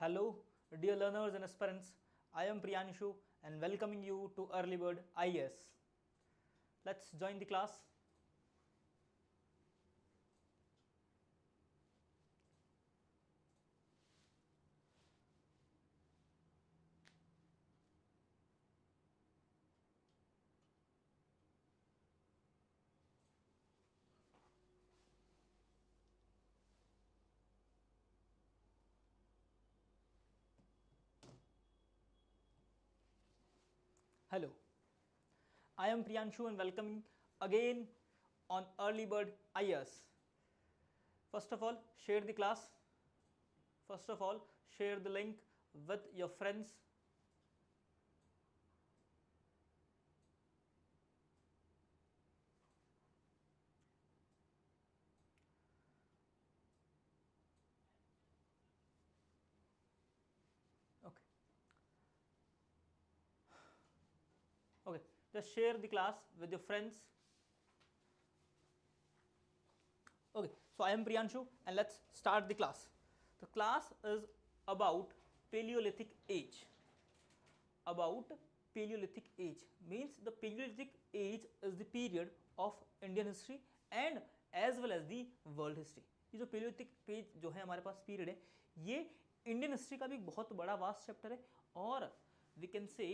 Hello, dear learners and aspirants. I am Priyanshu and welcoming you to Early Bird IAS. Let's join the class. Hello, I am Priyanshu and welcoming again on Early Bird IAS. First of all, share the class. First of all, share the link with your friends. Okay. Okay, just share the class with your friends. Okay, so I am Priyanshu and let's start the class. The class is about Paleolithic age. About Paleolithic age means the Paleolithic age is the period of Indian history and as well as the world history. ये जो Paleolithic page जो है हमारे पास period है ये Indian history का भी एक बहुत बड़ा वास्ट चैप्टर है और we can say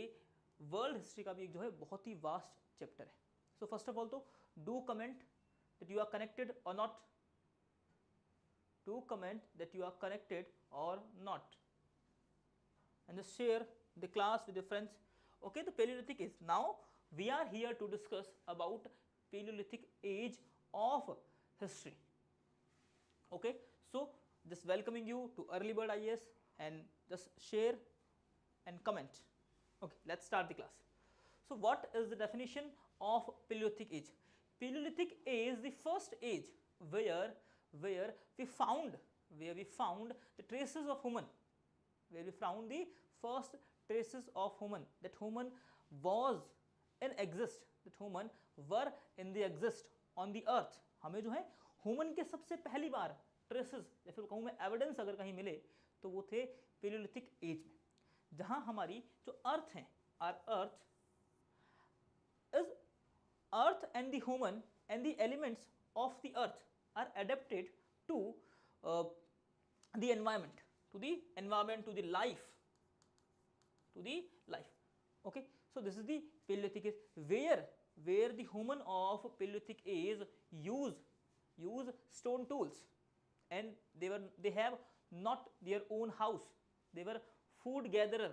world history का भी एक जो है बहुत ही वास्ट चैप्टर है. सो फर्स्ट ऑफ ऑल तो do comment that you are connected or not. Do comment that you are connected or not and just share the class with your friends. Okay, the Paleolithic age. Now we are here to discuss about Paleolithic age of history. Okay, so just welcoming you to Early Bird IAS and just share and comment. Okay, let's start the class. So what is the definition of Paleolithic age? Paleolithic age is the first age where we found the traces of human, where we found the first traces of human, that human was in exist, that human were in the exist on the earth. हमें जो है human के सबसे पहली बार traces या फिर कहूँ मैं evidence अगर कहीं मिले तो वो थे Paleolithic age में, जहाँ हमारी जो अर्थ है, our earth is earth and the human and the elements of the earth are adapted to the environment, to the life, okay. So this is the Paleolithic age where the human of Paleolithic age use stone tools and they have not their own house, they were food gatherer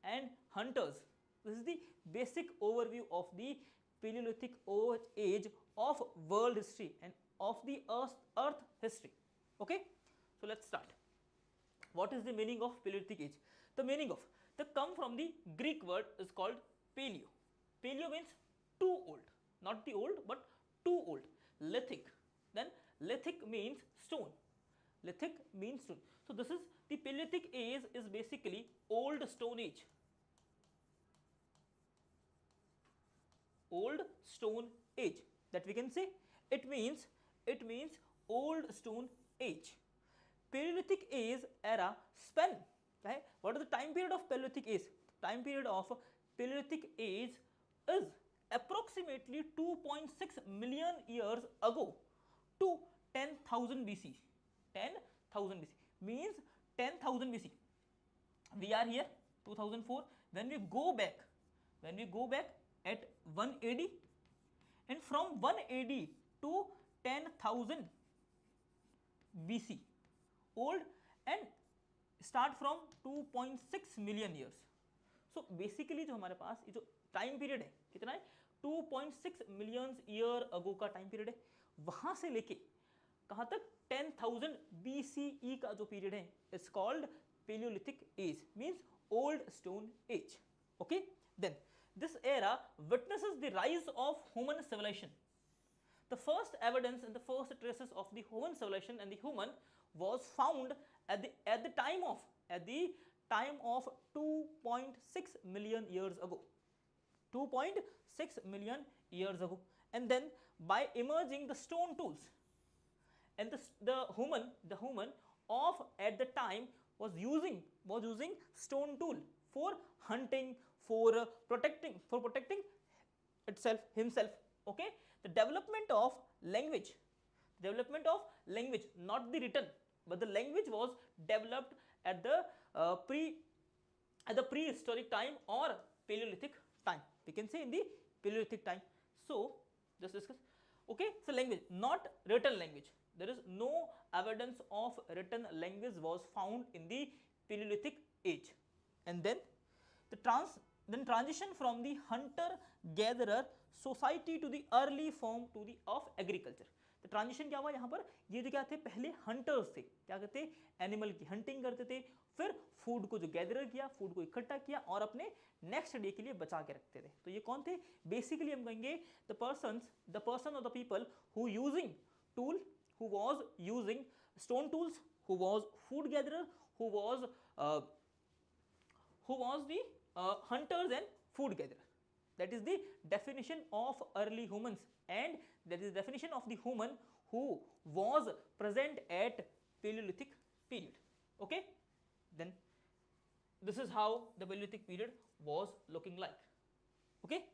and hunters. This is the basic overview of the Paleolithic age of world history and of the earth history. Okay, so let's start. What is the meaning of Paleolithic age? The meaning of come from the Greek word is called paleo. Paleo means too old, not the old but too old. Lithic, then lithic means stone. Lithic means stone. So this is the Paleolithic age is basically old stone age. Old stone age, that we can say it means old stone age. Paleolithic age era span, right? What is the time period of Paleolithic age? Time period of Paleolithic age is approximately 2.6 million years ago to 10,000 BC. 10,000 BC means 10,000 BC. We are here 2004. When we go back at 1 AD and from 1 AD to 10,000 BC old and start from 2.6 million years. So basically जो हमारे पास ये जो time period है कितना है 2.6 million year ago का time period है, वहां से लेके कहां तक 10,000 BCE का जो पीरियड है it's called Paleolithic age, means old stone age. Okay, then this era witnesses the rise of human civilization. The first evidence and the first traces of the human civilization and the human was found at the time of 2.6 million years ago. 2.6 million years ago, and then by emerging the stone tools, and the human of at the time was using was using stone tool for hunting, for protecting itself, himself. Okay, the development of language, not the written, but the language was developed at the prehistoric time or Paleolithic time. We can say in the Paleolithic time. So just discuss. Okay, so language, not written language. There is no evidence of written language was found in the Paleolithic age. And then the transition from the hunter gatherer society to the early form to the of agriculture. तो transition क्या हुआ यहाँ पर, ये जो क्या थे पहले हंटर्स थे, क्या करते एनिमल की हंटिंग करते थे, फिर फूड को जो गैदर किया, फूड को इकट्ठा किया और अपने नेक्स्ट डे के लिए बचा के रखते थे. तो ये कौन थे, बेसिकली हम कहेंगे द पर्सन और the people who using tool, who was using stone tools, who was food gatherer, who was the hunters and food gatherer. That is the definition of early humans, and that is the definition of the human who was present at Paleolithic period. Okay, then this is how the Paleolithic period was looking like. Okay,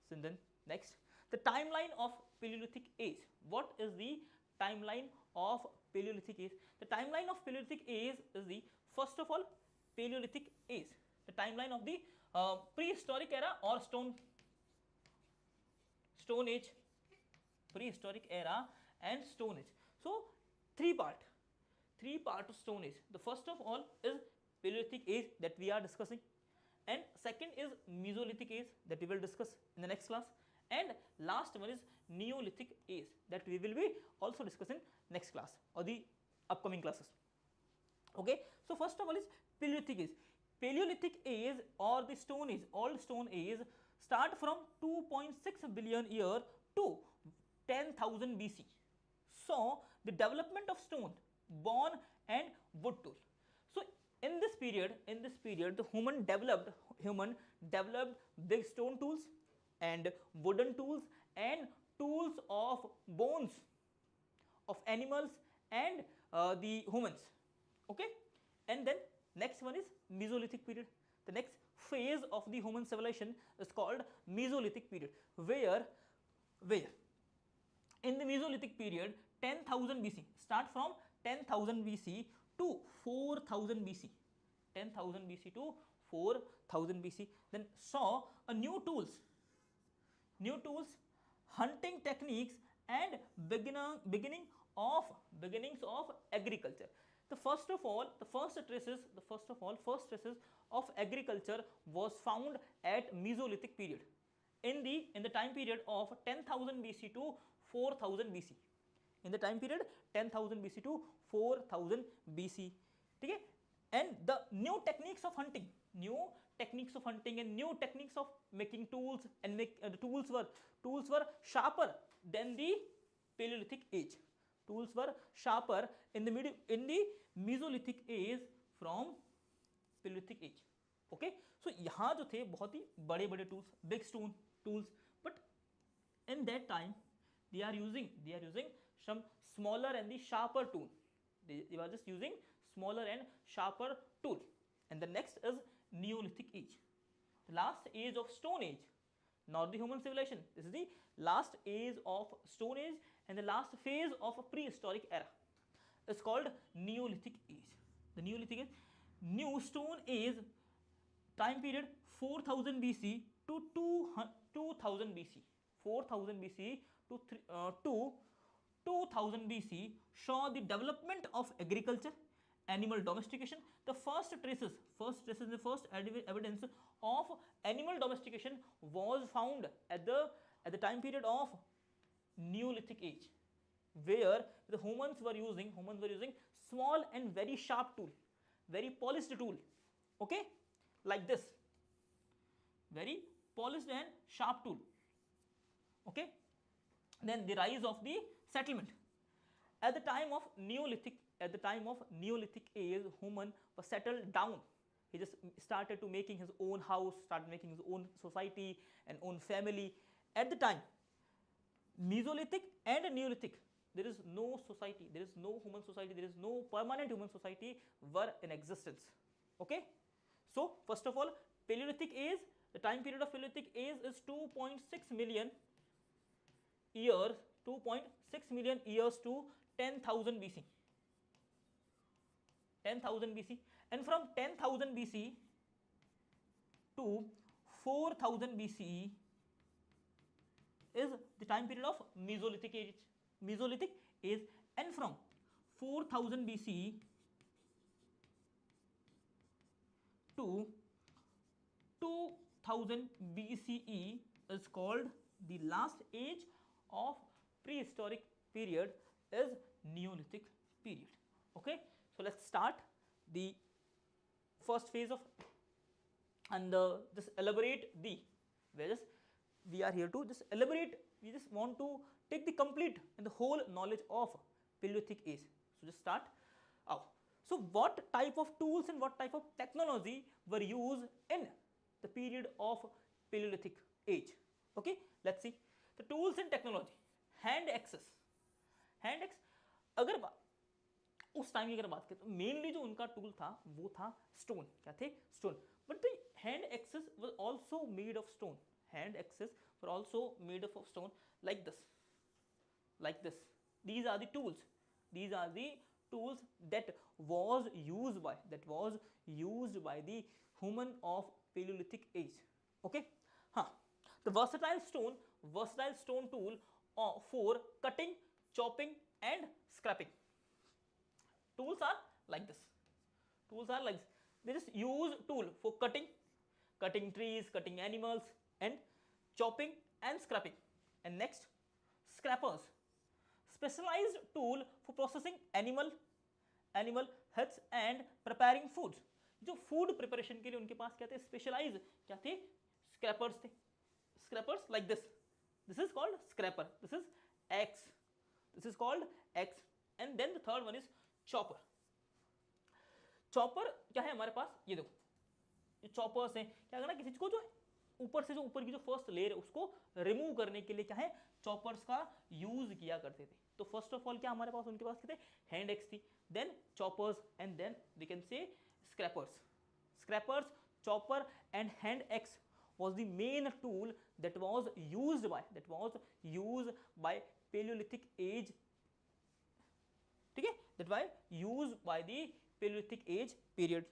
so then next, the timeline of Paleolithic age. What is the timeline of Paleolithic age? The timeline of Paleolithic age is the, first of all, Paleolithic age, the timeline of the prehistoric era or stone age, prehistoric era and stone age. So three part of stone age. The first of all is Paleolithic age that we are discussing, and second is Mesolithic age that we will discuss in the next class, and last one is Neolithic age that we will be also discussing next class or the upcoming classes. Okay, so first of all is Paleolithic age. Paleolithic age or the stone age, old stone age, start from 2.6 billion year to 10,000 BC. So the development of stone, bone and wood tool. So in this period the human developed big stone tools and wooden tools and tools of bones of animals and the humans. Okay, and then next one is Mesolithic period. The next phase of the human civilization is called Mesolithic period, where in the Mesolithic period 10,000 BC, start from 10,000 BC to 4,000 BC, 10,000 BC to 4,000 BC, then saw a new tools, hunting techniques and beginnings of agriculture. The first traces of agriculture was found at Mesolithic period in the time period of 10,000 BC to 4,000 BC. In the time period 10,000 BC to 4,000 BC. Okay? And the new techniques of hunting and new techniques of making tools, and the tools were sharper than the Paleolithic age. Tools were sharper in the Mesolithic age from Paleolithic age. Okay, so यहाँ जो थे बहुत ही बड़े tools, big stone tools, but in that time they are using some smaller and the sharper tool. They were just using smaller and sharper tool. And the next is Neolithic age, the last age of stone age, not the human civilization. This is the last age of stone age and the last phase of a prehistoric era. It's called Neolithic age. The Neolithic age, new stone age time period 4,000 BC to 2,000 BC. 4,000 BC to 2,000 BC saw the development of agriculture, animal domestication. The first traces, the first evidence of animal domestication was found at the time period of Neolithic age, where the humans were using small and very sharp tool, very polished tool. Okay, like this, very polished and sharp tool. Okay, then the rise of the settlement. At the time of Neolithic age, human was settled down. He just started to making his own house, started making his own society and own family. At the time, Mesolithic and Neolithic, there is no society, there is no human society, there is no permanent human society were in existence. Okay, so first of all, Paleolithic age, the time period of Paleolithic age is 2.6 million years, 2.6 million years to 10,000 BC. 10,000 BC, and from 10,000 BC to 4,000 BCE is the time period of Mesolithic age. Mesolithic age, and from 4,000 BCE to 2000 BCE is called the last age of prehistoric period, is Neolithic period. Okay, so let's start the first phase of, and just elaborate the, we are here to just elaborate, we just want to take the complete and the whole knowledge of Paleolithic age. So just start out. So what type of tools and what type of technology were used in the period of Paleolithic age? Okay, let's see the tools and technology. Hand axes, hand axe, अगर उस time की अगर बात करें तो mainly जो उनका tool था वो था स्टोन. क्या थे? Stone. But the hand axes was also made of stone. Hand axes were also made of stone, like this, like this. These are the tools, these are the tools that was used by the human of Paleolithic age. Okay, the versatile stone tool for cutting, chopping and scraping. Tools are like this, they just use tool for cutting trees, cutting animals, and chopping and scraping. And next, scrapers, specialized tool for processing animal heads and preparing foods. जो food preparation के लिए उनके पास क्या थे? Specialise क्या थे? Scrapers थे. Scrapers like this is called scraper. This is called axe. And then the third one is chopper. Chopper क्या है हमारे पास? ये देखो, ये चॉपर्स हैं. क्या करना, किसी चीज को जो ऊपर से, जो ऊपर की जो फर्स्ट लेयर है उसको रिमूव करने के लिए क्या है, चॉपर्स का यूज किया करते थे. तो फर्स्ट ऑफ ऑल क्या हमारे पास, उनके पास क्या थे? हैंड एक्स थी, then choppers, and then we can say scrapers, chopper and hand axe was the main tool that was used by Paleolithic age. ठीक है, that was used by the Paleolithic age period.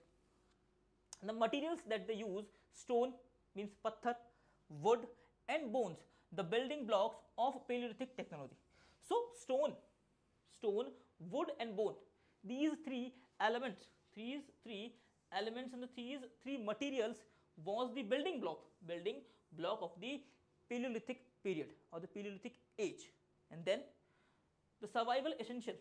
The materials that they use: stone means patthar, wood and bones, the building blocks of Paleolithic technology. So stone, wood and bone, these three elements and these three materials was the building block of the Paleolithic period or the Paleolithic age. And then the survival essential.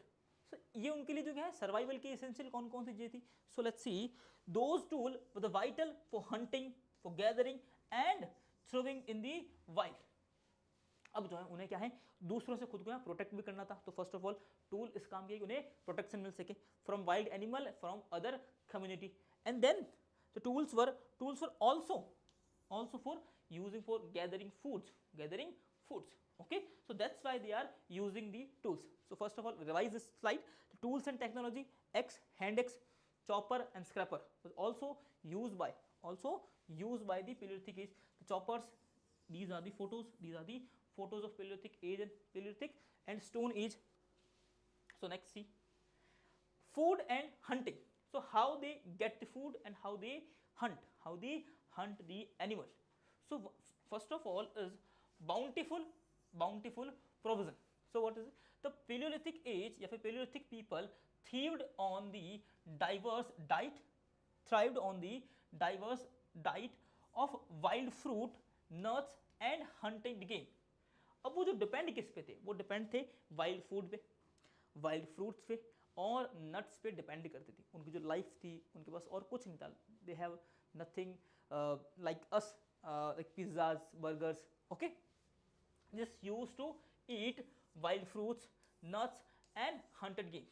So ये उनके लिए जो क्या है, survival के essential कौन कौन सी चीजें थी? So let's see, those tool were the vital for hunting, for gathering and throwing in the wild. अब जो है उन्हें क्या है, दूसरों से खुद को यहाँ प्रोटेक्ट भी करना था. तो फर्स्ट ऑफ ऑल टूल इस काम किया कि उन्हें प्रोटेक्शन मिल सके from wild animal, from other community. And then the tools were also for using for gathering foods. Okay, so that's why they are using the tools. So first of all, revise this slide. The tools and technology: X, hand axe, chopper and scraper was also used by the Paleolithic age. The choppers, these are the photos of Paleolithic age and Paleolithic and Stone Age. So next, see, food and hunting. So how they get the food and how they hunt the animal. So first of all is bountiful provision. So what is it? The Paleolithic age या फिर Paleolithic people thrived on the diverse diet of wild fruit, nuts and hunting game. अब वो जो depend किस पे थे, वो depend थे वाइल्ड फूड पे, वाइल्ड फ्रूट्स पे और नट्स पे डिपेंड करती थी. उनकी जो लाइफ थी, उनके पास और कुछ नहीं था. They have nothing like us, like pizzas, burgers. Okay, just used to eat wild fruits, nuts and hunted games.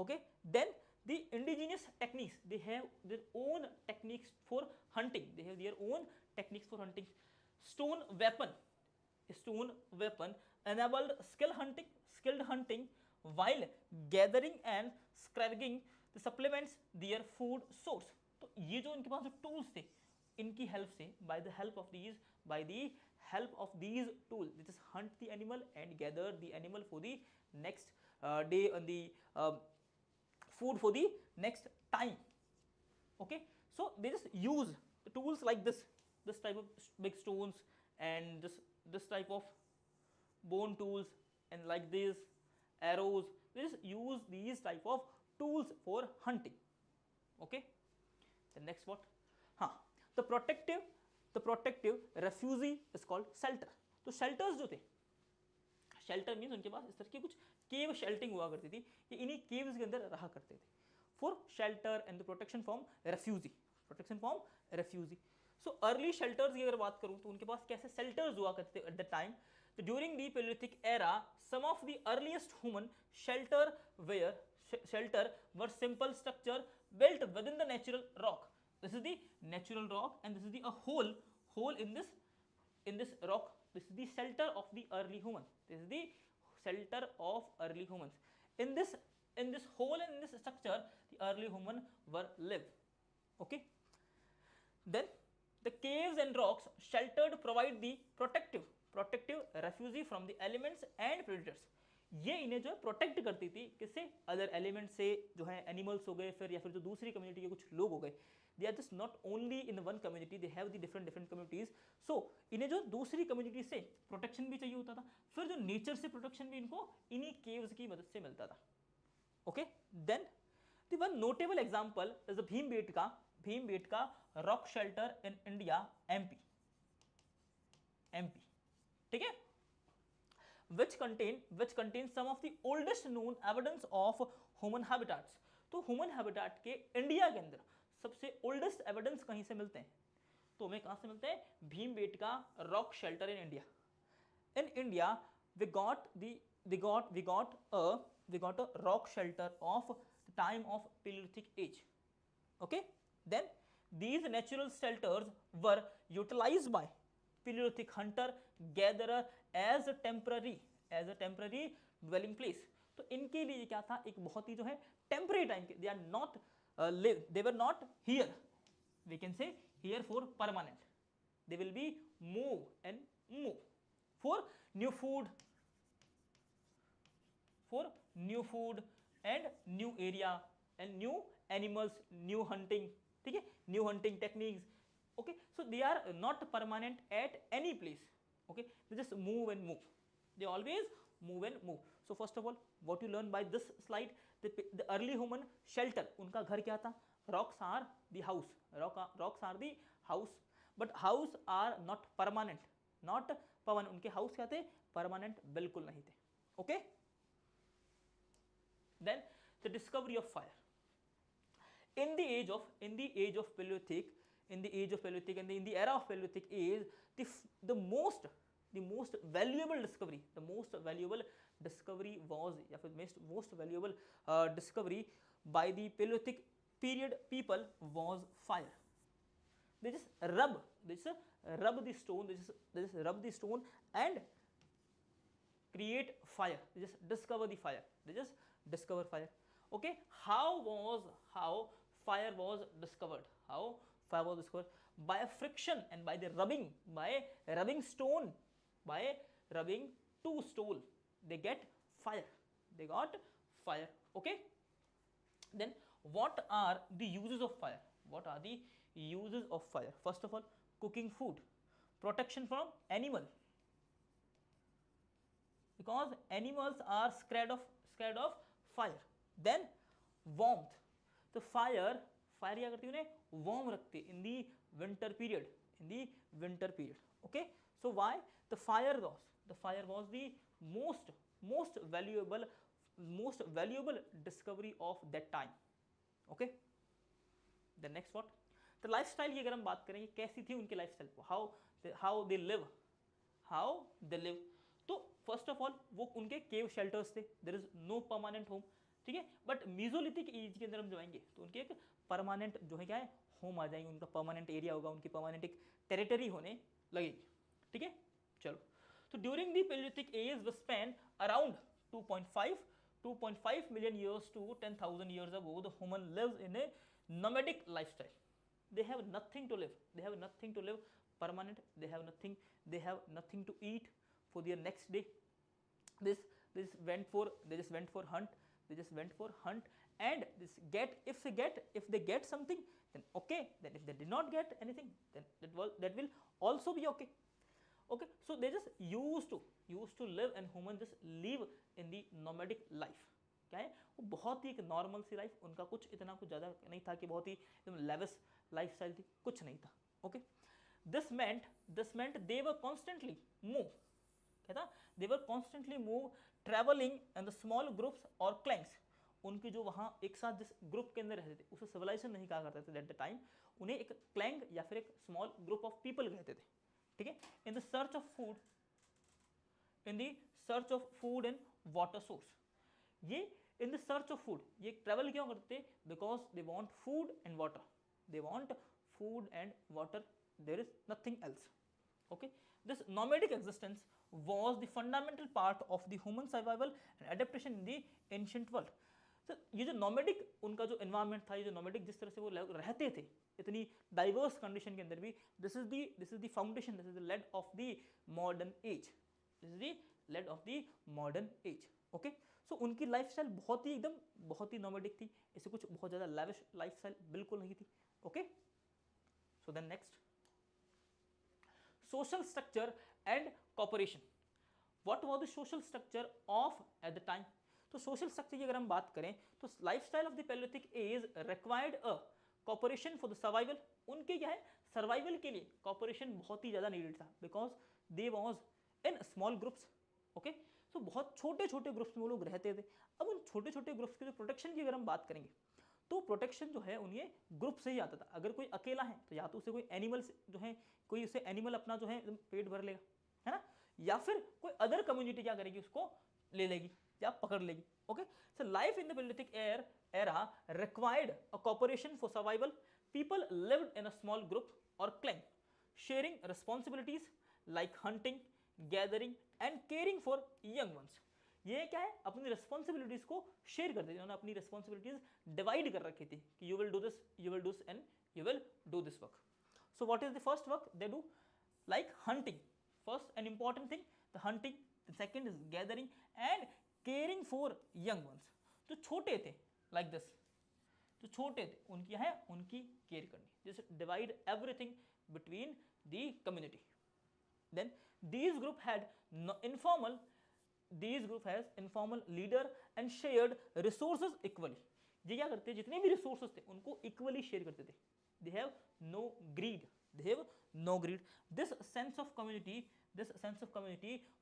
Okay, then the indigenous techniques, they have their own techniques for hunting. Stone weapon enabled skilled hunting while gathering and scavenging the supplements their food source. तो ये जो इनके पास जो tools थे, इनकी help से, by the help of these tool, they just Hunt the animal and gather the animal for the next day on the food for the next time. Okay, so they just use the tools like this type of big stones and this type of bone tools and like these arrows. They just use these type of tools for hunting. Okay, the next what? The protective refugee is called shelter. तो shelters जो थे, shelter means उनके पास इस तरह की कुछ केव chelating हुआ करती थी, ये इन्हीं केव्स के अंदर रहा करते थे for shelter and the protection from refugee. So early shelters की अगर बात करूं तो उनके पास कैसे शेल्टर्स हुआ करते थे एट द टाइम. तो during the paleolithic era some of the earliest human shelter were simple structure built within the natural rock. This is the natural rock and this is the hole in this rock. This is the shelter of the early human. This is the shelter of early humans. In this hole and in this structure, the early human were live. Okay. Then the caves and rocks sheltered provide the protective refuge from the elements and predators. ये इन्हें जो है protect करती थी किससे? Other element से, जो है एनिमल्स हो गए फिर, या फिर जो दूसरी कम्युनिटी के कुछ लोग हो गए. They are just not only in one community, they have the different communities. So इन्हें जो दूसरी कम्युनिटी से प्रोटेक्शन भी चाहिए होता था, फिर जो नेचर से प्रोटेक्शन भी इनको इन्हीं केव्स की मदद से मिलता था. Okay, then the one notable example is Bhimbetka rock shelter in India, MP. ठीक है, which contain some of the oldest known evidence of human habitats. तो ह्यूमन हैबिटेट के इंडिया के अंदर सबसे ओल्डेस्ट एविडेंस कहीं से मिलते हैं? तो हमें कहां से मिलते हैं? Bhimbetka rock shelter in India. In India, we got a rock shelter of the time of Paleolithic age. Okay, then these natural shelters were utilized by Paleolithic hunter gatherer as a temporary dwelling place. तो इनके लिए क्या था? एक बहुत ही जो है temporary time के, they were not here, we can say here for permanent. They will be move for new food and new area and new animals, new hunting. ठीक है, new hunting techniques. Okay, so they are not permanent at any place. Okay, they just move and move. They always move and move. So first of all, what you learn by this slide, the early human shelter, उनका घर क्या था? Rocks are the house. Rocks are the house. But house are not permanent. उनके house क्या थे? Permanent बिल्कुल नहीं थे. Okay. Then the discovery of fire. In the age of Paleolithic, in the era of Paleolithic age, the most valuable discovery was, या फिर most valuable discovery by the Paleolithic period people was fire. They just rub the stone and create fire. They just discover the fire. Okay, how fire was discovered? Fire was discovered by a friction and by rubbing stone, by rubbing two stone. They got fire. Okay, then what are the uses of fire? First of all, cooking food, protection from animal, because animals are scared of fire. Then warmth. तो fire क्या करती है? उन्हें warm रखती है in the winter period. Okay, so why the fire was the most valuable discovery of that time. Okay, the next what? The lifestyle की अगर हम बात करेंगे, कैसी थी उनकी लाइफस्टाइल, हाउ दे लिव. तो फर्स्ट ऑफ ऑल वो उनके केव शेल्टर्स थे. There is no permanent home. ठीक है, बट मीजोलिथिक एज के अंदर हम जाएंगे तो उनके एक परमानेंट जो है क्या है, होम आ जाएंगे. उनका परमानेंट एरिया होगा, उनकी परमानेंट एक टेरिटरी होने लगेगी. ठीक है, चलो. तो during the paleolithic age we spend around 2.5 million years to 10,000 years ago, the human lives in a nomadic lifestyle. they have nothing to live, they have nothing to live permanent, they have nothing to eat for their next day. This they just went for hunt, and if they get something, then okay, then if they did not get anything, then that will also be okay. Okay, so they just used to live, and human just live in the nomadic life. क्या है वो बहुत ही एक normal सी life, उनका कुछ इतना कुछ ज़्यादा नहीं था कि बहुत ही एकदम लेविश लाइफ स्टाइल थी, कुछ नहीं था. Okay, this meant they were constantly move, क्या था, they were constantly move travelling in the small groups और क्लैंग्स. उनके जो वहाँ एक साथ जिस ग्रुप के अंदर रहते थे उसे सिविलाइजेशन नहीं कहा करते थे एट द टाइम, उन्हें एक क्लैंग या फिर एक स्मॉल ग्रुप ऑफ पीपल कहते थे. ठीक है, in the search of food and water source. ये in the search of food, ये ट्रेवल क्यों करते थे? Because they want food and water, there is nothing else. Okay, this nomadic existence was the fundamental part of the human survival and adaptation in the ancient world. So ये जो nomadic उनका जो environment था, ये जो nomadic जिस तरह से वो रहते थे इतनी डाइवर्स कंडीशन के अंदर भी, this is the foundation, this is the lead of the modern age. Okay, so उनकी लाइफस्टाइल बहुत ही नोमैडिक थी, इससे कुछ बहुत ज़्यादा लैविश लाइफस्टाइल बिल्कुल नहीं थी. Okay, so then next, social structure and cooperation. What was the social structure of at the time? तो social structure की अगर हम बात करें तो lifestyle of the Paleolithic age required a cooperation for the survival. उनके क्या है, सर्वाइवल के लिए cooperation बहुत ही ज़्यादा needed था, because they was in small groups. Okay, so बहुत छोटे छोटे ग्रुप्स में वो लोग रहते थे. अब उन छोटे छोटे ग्रुप्स के जो प्रोटेक्शन की अगर हम बात करेंगे तो प्रोटेक्शन जो है उन्हें ग्रुप से ही आता था. अगर कोई अकेला है तो या तो उसे कोई एनिमल जो है, कोई उसे एनिमल अपना जो है पेट भर लेगा, है ना, या फिर कोई अदर कम्युनिटी क्या करेगी, उसको ले लेगी या पकड़ लेगी. Okay, so life in the Palaeolithic era required a cooperation for survival. People lived in a small group or clan, sharing responsibilities like hunting, gathering and caring for young ones. ये क्या है, अपनी रिस्पॉन्सिबिलिटीज को share करते थे, उन्होंने अपनी responsibilities divide कर रखी थी कि you will do this, you will do this and you will do this work. So what is the first work they do? Like hunting, first and important thing the hunting, the second is gathering and caring for young ones. जो छोटे थे like this, जो छोटे थे उनकी है, उनकी care करनी, जैसे divide everything between the community. Then these group had informal leader and shared resources equally. ये क्या करते हैं, जितने भी resources थे उनको equally share करते थे. They have no greed. This sense of community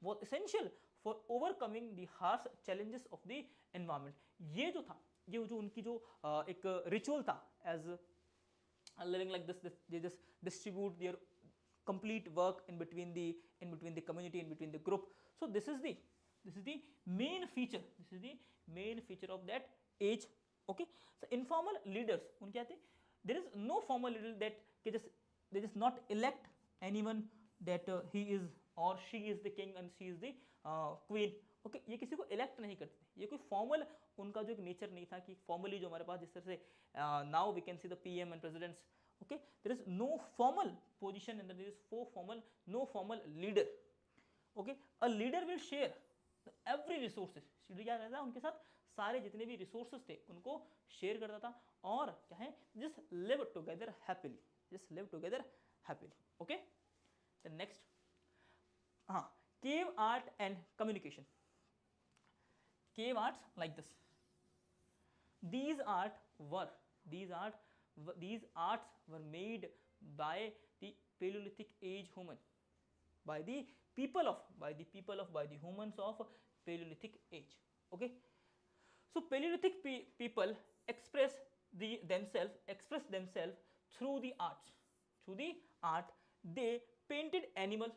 was essential for overcoming the harsh challenges of the environment. ये जो था, ये जो उनकी जो एक ritual था, as living like this, they just distribute their complete work in between the community, in between the group. So this is the main feature, of that age. Okay, so informal leaders उन क्या थे, there is no formal leader that they just not elect anyone that he is or she is the king and she is the queen. Okay, ये किसी को elect नहीं करते थे, ये कोई formal उनका जो एक nature नहीं था कि formally जो हमारे पास जिस तरह से now we can see the PM and presidents. Okay, there is no formal position and there is no formal leader. Okay, a leader will share every resources. Leader क्या रहता है, उनके साथ सारे जितने भी रिसोर्सेज थे उनको शेयर करता था, और क्या है, just live together happily. Okay, the next, cave art and communication. Cave arts like this. These arts were made by the Paleolithic age human, by the humans of Paleolithic age. Okay, so Paleolithic people express themselves through the arts. They painted animal,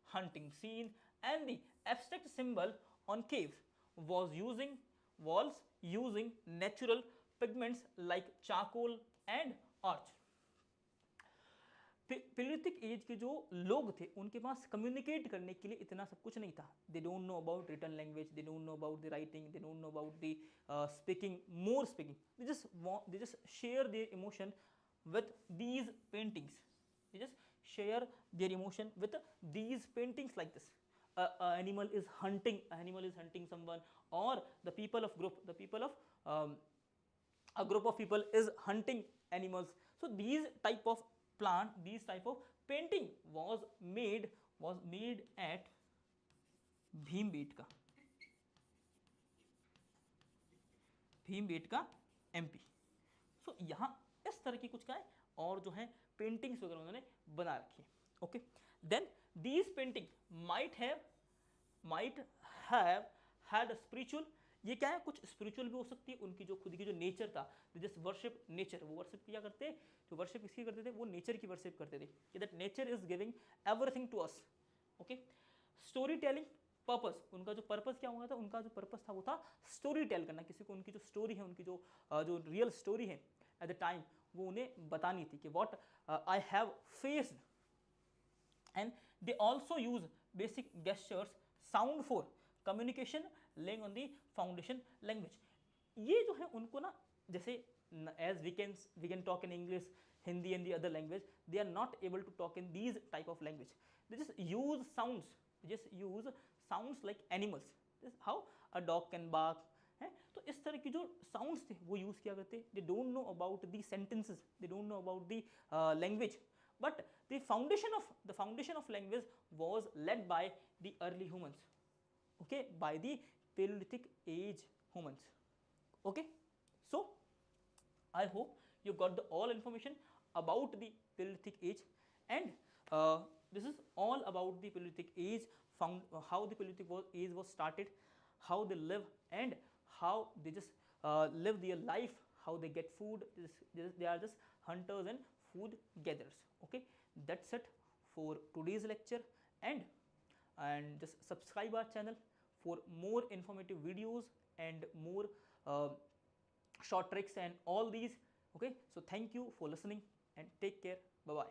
hunting scene, and the abstract symbol on caves was using natural pigments like charcoal and arch. Paleolithic age के जो लोग थे उनके पास communicate करने के लिए इतना सब कुछ नहीं था. They don't know about written language, they don't know about the writing, they don't know about the speaking. They just share their emotion with these paintings. They just share their emotion with these paintings like this. Animal is hunting someone, or the people of group, the people of a group of people is hunting animals. So these type of plant, these type of painting was made at Bhimbetka MP. सो यहाँ इस तरह की कुछ का है, और जो है पेंटिंग्स वगैरह उन्होंने बना रखी है. Okay, then these painting might have had spiritual, ये क्या है, कुछ स्पिरिचुअल भी हो सकती है. उनकी जो खुद की जो नेचर था, जस्ट वर्शिप नेचर, वो वर्शिप किया करते, जो वर्शिप किसकी करते थे, वो नेचर की वर्शिप करते थे, कि that nature is giving everything to us. Okay, story telling purpose, उनका जो पर्पस क्या हुआ था, उनका जो पर्पस था वो था स्टोरी टेल करना, किसी को उनकी जो स्टोरी है, उनकी जो रियल स्टोरी है एट द टाइम, वो उन्हें बतानी थी कि what I have faced. And they also use basic gestures sound for communication laying on the foundation language. ये जो है उनको ना, जैसे as we can talk in English, Hindi and the other language, they are not able to talk in these type of language. They just use sounds like animals, how a dog can bark है. तो इस तरह की जो sounds थे वो use किया करते. दे don't know about the sentences, they don't know about the language, but the foundation of language was led by the early humans, okay, by the Paleolithic age humans. Okay, so I hope you got the all information about the Paleolithic age, and this is all about the Paleolithic age, how the Paleolithic age was started, how they live, and how they just live their life, how they get food. They are just hunters and food gatherers. Okay, that's it for today's lecture, and just subscribe our channel for more informative videos and more short tricks and all these. Okay, so thank you for listening and take care. Bye bye.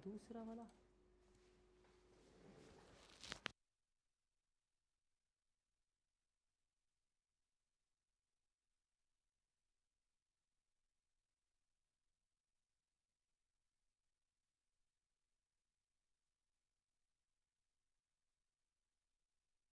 दूसरा वाला